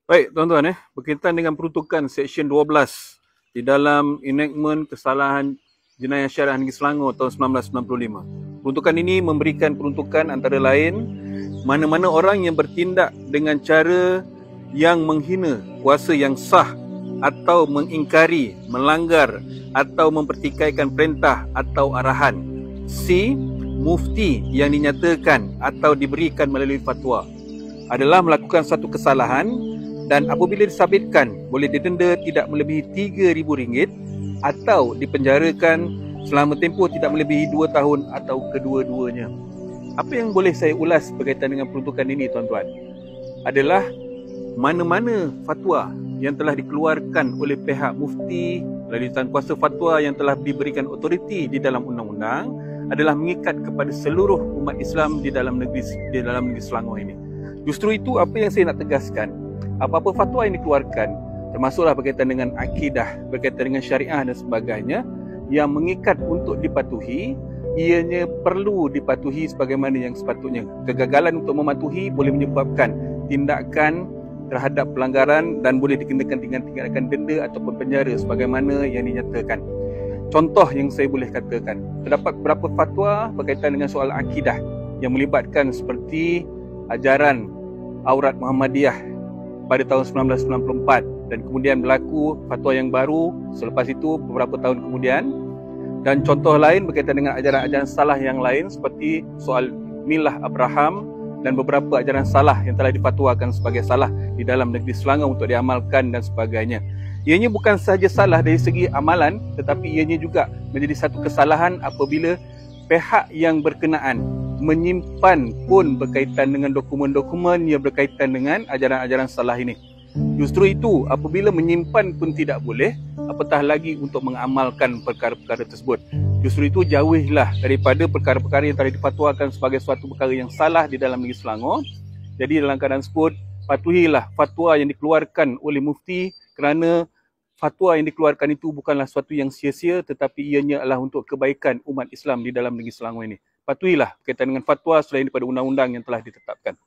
Baik, tuan-tuan, berkaitan dengan peruntukan Seksyen 12 di dalam enactment kesalahan jenayah syariah Negeri Selangor tahun 1995. Peruntukan ini memberikan peruntukan antara lain mana-mana orang yang bertindak dengan cara yang menghina kuasa yang sah atau mengingkari, melanggar atau mempertikaikan perintah atau arahan. C. Mufti yang dinyatakan atau diberikan melalui fatwa adalah melakukan satu kesalahan dan apabila disabitkan boleh didenda tidak melebihi RM3,000 atau dipenjarakan selama tempoh tidak melebihi 2 tahun atau kedua-duanya. Apa yang boleh saya ulas berkaitan dengan peruntukan ini, tuan-tuan, adalah mana-mana fatwa yang telah dikeluarkan oleh pihak mufti melalui kuasa fatwa yang telah diberikan otoriti di dalam undang-undang adalah mengikat kepada seluruh umat Islam di dalam negeri Selangor ini. Justru itu apa yang saya nak tegaskan, apa-apa fatwa yang dikeluarkan, termasuklah berkaitan dengan akidah, berkaitan dengan syariah dan sebagainya, yang mengikat untuk dipatuhi, ianya perlu dipatuhi sebagaimana yang sepatutnya. Kegagalan untuk mematuhi boleh menyebabkan tindakan terhadap pelanggaran dan boleh dikenakan dengan tindakan denda ataupun penjara sebagaimana yang dinyatakan. Contoh yang saya boleh katakan, terdapat beberapa fatwa berkaitan dengan soal akidah yang melibatkan seperti ajaran aurat Muhammadiyah pada tahun 1994 dan kemudian berlaku fatwa yang baru selepas itu beberapa tahun kemudian, dan contoh lain berkaitan dengan ajaran-ajaran salah yang lain seperti soal milah Abraham dan beberapa ajaran salah yang telah difatwakan sebagai salah di dalam negeri Selangor untuk diamalkan dan sebagainya. Ianya bukan sahaja salah dari segi amalan, tetapi ianya juga menjadi satu kesalahan apabila pihak yang berkenaan menyimpan pun berkaitan dengan dokumen-dokumen yang berkaitan dengan ajaran-ajaran salah ini. Justru itu, apabila menyimpan pun tidak boleh, apatah lagi untuk mengamalkan perkara-perkara tersebut. Justru itu, jauhilah daripada perkara-perkara yang telah difatwakan sebagai suatu perkara yang salah di dalam negeri Selangor. Jadi dalam keadaan tersebut, patuhilah fatwa yang dikeluarkan oleh mufti, kerana fatwa yang dikeluarkan itu bukanlah sesuatu yang sia-sia, tetapi ianya adalah untuk kebaikan umat Islam di dalam negeri Selangor ini. Patuhilah berkaitan dengan fatwa selain daripada undang-undang yang telah ditetapkan.